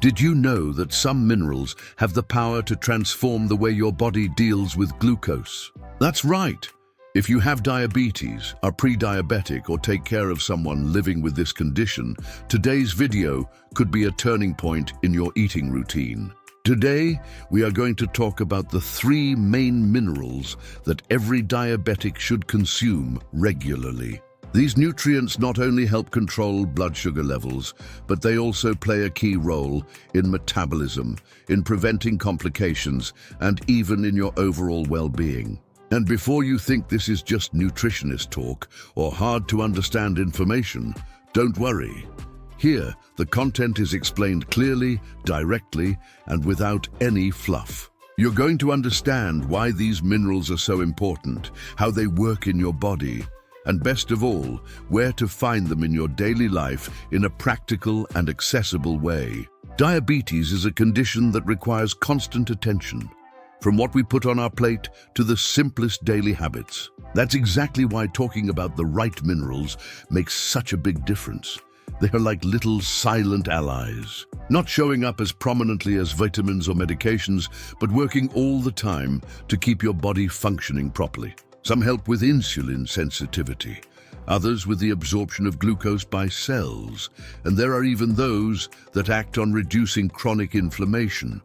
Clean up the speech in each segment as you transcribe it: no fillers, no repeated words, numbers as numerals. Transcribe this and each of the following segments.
Did you know that some minerals have the power to transform the way your body deals with glucose? That's right. If you have diabetes, are pre-diabetic, or take care of someone living with this condition, today's video could be a turning point in your eating routine. Today, we are going to talk about the 3 main minerals that every diabetic should consume regularly. These nutrients not only help control blood sugar levels, but they also play a key role in metabolism, in preventing complications, and even in your overall well-being. And before you think this is just nutritionist talk or hard to understand information, don't worry. Here, the content is explained clearly, directly, and without any fluff. You're going to understand why these minerals are so important, how they work in your body, and best of all, where to find them in your daily life in a practical and accessible way. Diabetes is a condition that requires constant attention, from what we put on our plate to the simplest daily habits. That's exactly why talking about the right minerals makes such a big difference. They are like little silent allies, not showing up as prominently as vitamins or medications, but working all the time to keep your body functioning properly. Some help with insulin sensitivity, others with the absorption of glucose by cells, and there are even those that act on reducing chronic inflammation,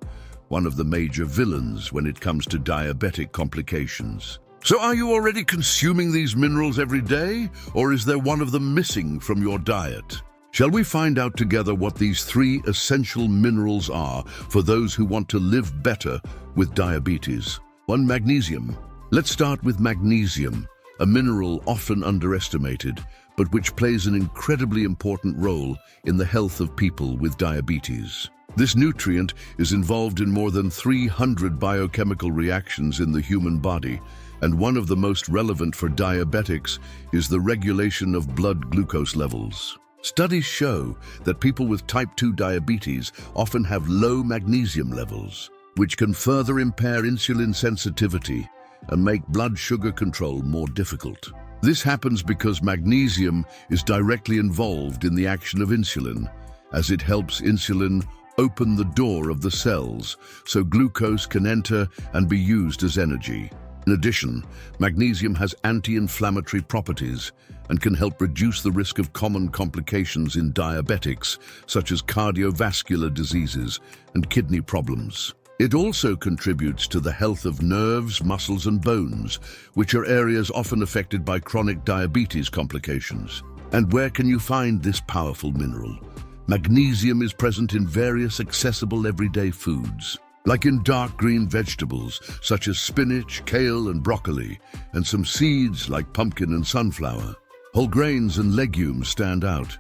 one of the major villains when it comes to diabetic complications. So are you already consuming these minerals every day, or is there one of them missing from your diet? Shall we find out together what these 3 essential minerals are for those who want to live better with diabetes? 1. Magnesium. Let's start with magnesium, a mineral often underestimated, but which plays an incredibly important role in the health of people with diabetes. This nutrient is involved in more than 300 biochemical reactions in the human body, and one of the most relevant for diabetics is the regulation of blood glucose levels. Studies show that people with type 2 diabetes often have low magnesium levels, which can further impair insulin sensitivity and make blood sugar control more difficult. This happens because magnesium is directly involved in the action of insulin, as it helps insulin open the door of the cells so glucose can enter and be used as energy. In addition, magnesium has anti-inflammatory properties and can help reduce the risk of common complications in diabetics, such as cardiovascular diseases and kidney problems. It also contributes to the health of nerves, muscles, and bones, which are areas often affected by chronic diabetes complications. And where can you find this powerful mineral? Magnesium is present in various accessible everyday foods, like in dark green vegetables such as spinach, kale, and broccoli, and some seeds like pumpkin and sunflower. Whole grains and legumes stand out,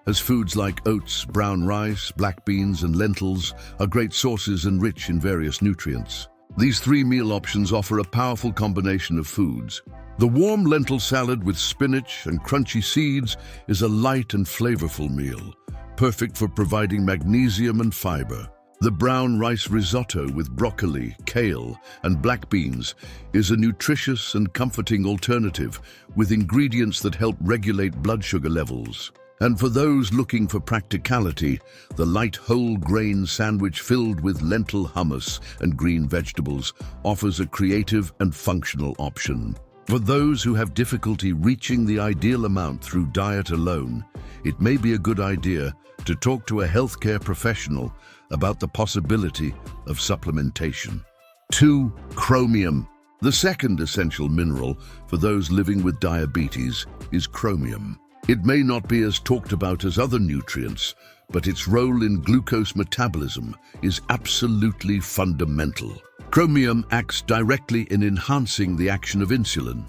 as foods like oats, brown rice, black beans, and lentils are great sources and rich in various nutrients. These 3 meal options offer a powerful combination of foods. The warm lentil salad with spinach and crunchy seeds is a light and flavorful meal, perfect for providing magnesium and fiber. The brown rice risotto with broccoli, kale, and black beans is a nutritious and comforting alternative with ingredients that help regulate blood sugar levels. And for those looking for practicality, the light whole grain sandwich filled with lentil hummus and green vegetables offers a creative and functional option. For those who have difficulty reaching the ideal amount through diet alone, it may be a good idea to talk to a healthcare professional about the possibility of supplementation. 2. Chromium. The second essential mineral for those living with diabetes is chromium. It may not be as talked about as other nutrients, but its role in glucose metabolism is absolutely fundamental. Chromium acts directly in enhancing the action of insulin,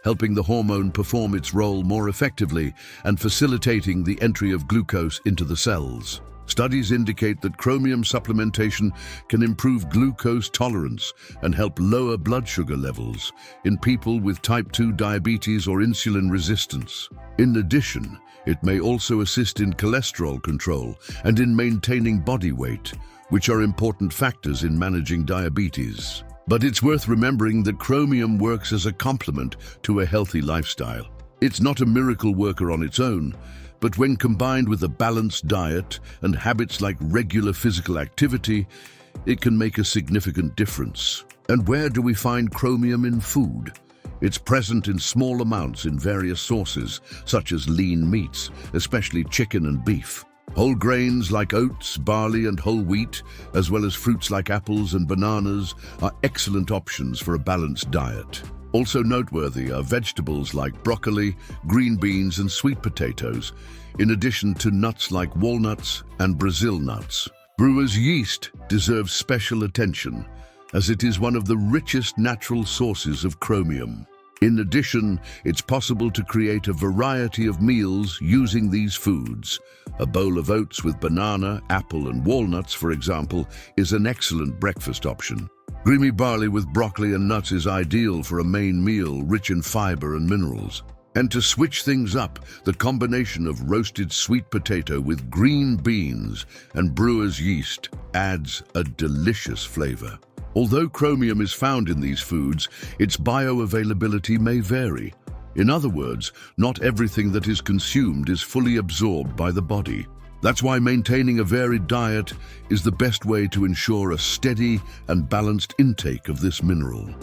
helping the hormone perform its role more effectively and facilitating the entry of glucose into the cells. Studies indicate that chromium supplementation can improve glucose tolerance and help lower blood sugar levels in people with type 2 diabetes or insulin resistance. In addition, it may also assist in cholesterol control and in maintaining body weight, which are important factors in managing diabetes. But it's worth remembering that chromium works as a complement to a healthy lifestyle. It's not a miracle worker on its own, But when combined with a balanced diet and habits like regular physical activity, it can make a significant difference. And where do we find chromium in food? It's present in small amounts in various sources, such as lean meats, especially chicken and beef. Whole grains like oats, barley, and whole wheat, as well as fruits like apples and bananas, are excellent options for a balanced diet. Also noteworthy are vegetables like broccoli, green beans, and sweet potatoes, in addition to nuts like walnuts and Brazil nuts. Brewer's yeast deserves special attention, as it is one of the richest natural sources of chromium. In addition, it's possible to create a variety of meals using these foods. A bowl of oats with banana, apple, and walnuts, for example, is an excellent breakfast option. Creamy barley with broccoli and nuts is ideal for a main meal rich in fiber and minerals. And to switch things up, the combination of roasted sweet potato with green beans and brewer's yeast adds a delicious flavor. Although chromium is found in these foods, its bioavailability may vary. In other words, not everything that is consumed is fully absorbed by the body. That's why maintaining a varied diet is the best way to ensure a steady and balanced intake of this mineral.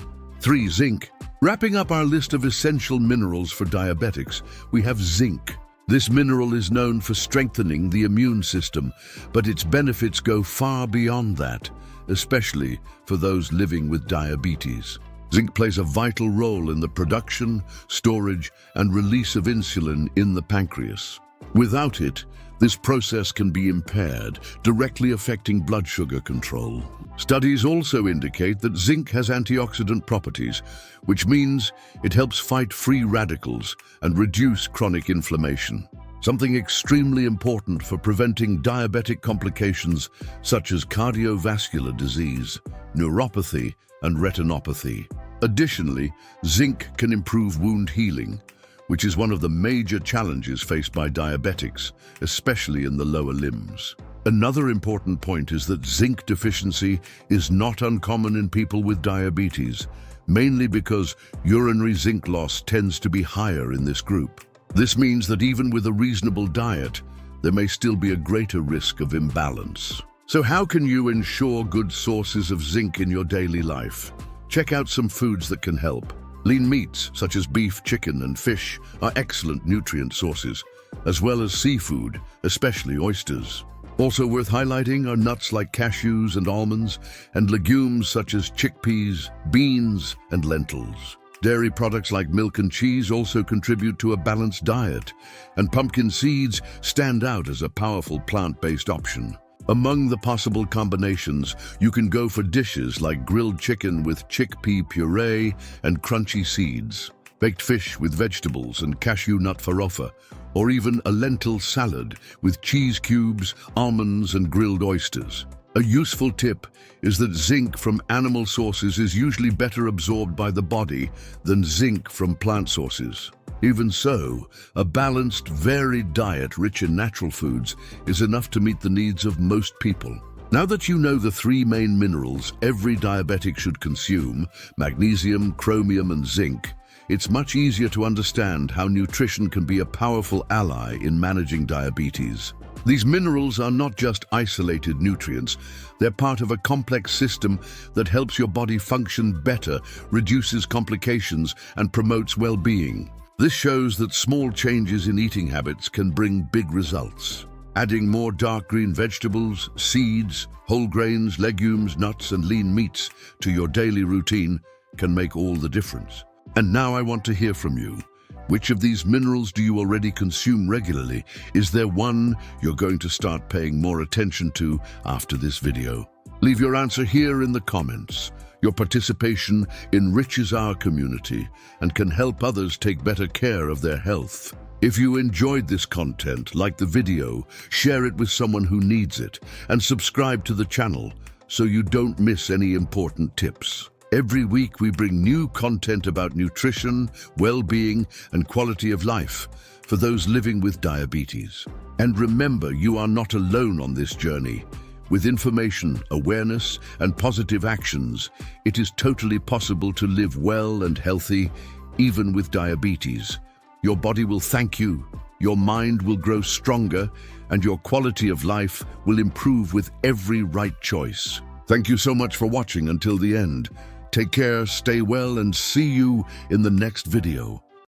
3. Zinc. Wrapping up our list of essential minerals for diabetics, we have zinc. This mineral is known for strengthening the immune system, but its benefits go far beyond that, especially for those living with diabetes. Zinc plays a vital role in the production, storage, and release of insulin in the pancreas. Without it, this process can be impaired, directly affecting blood sugar control. Studies also indicate that zinc has antioxidant properties, which means it helps fight free radicals and reduce chronic inflammation. Something extremely important for preventing diabetic complications such as cardiovascular disease, neuropathy, and retinopathy. Additionally, zinc can improve wound healing, which is one of the major challenges faced by diabetics, especially in the lower limbs. Another important point is that zinc deficiency is not uncommon in people with diabetes, mainly because urinary zinc loss tends to be higher in this group. This means that even with a reasonable diet, there may still be a greater risk of imbalance. So how can you ensure good sources of zinc in your daily life? Check out some foods that can help. Lean meats, such as beef, chicken, and fish, are excellent nutrient sources, as well as seafood, especially oysters. Also worth highlighting are nuts like cashews and almonds, and legumes such as chickpeas, beans, and lentils. Dairy products like milk and cheese also contribute to a balanced diet, and pumpkin seeds stand out as a powerful plant-based option. Among the possible combinations, you can go for dishes like grilled chicken with chickpea puree and crunchy seeds, baked fish with vegetables and cashew nut farofa, or even a lentil salad with cheese cubes, almonds, and grilled oysters. A useful tip is that zinc from animal sources is usually better absorbed by the body than zinc from plant sources. Even so, a balanced, varied diet rich in natural foods is enough to meet the needs of most people. Now that you know the 3 main minerals every diabetic should consume, magnesium, chromium, and zinc, it's much easier to understand how nutrition can be a powerful ally in managing diabetes. These minerals are not just isolated nutrients, they're part of a complex system that helps your body function better, reduces complications, and promotes well-being. This shows that small changes in eating habits can bring big results. Adding more dark green vegetables, seeds, whole grains, legumes, nuts, and lean meats to your daily routine can make all the difference. And now I want to hear from you. Which of these minerals do you already consume regularly? Is there one you're going to start paying more attention to after this video? Leave your answer here in the comments. Your participation enriches our community and can help others take better care of their health. If you enjoyed this content, like the video, share it with someone who needs it, and subscribe to the channel so you don't miss any important tips. Every week we bring new content about nutrition, well-being, and quality of life for those living with diabetes. And remember, you are not alone on this journey. With information, awareness, and positive actions, it is totally possible to live well and healthy, even with diabetes. Your body will thank you, your mind will grow stronger, and your quality of life will improve with every right choice. Thank you so much for watching until the end. Take care, stay well, and see you in the next video.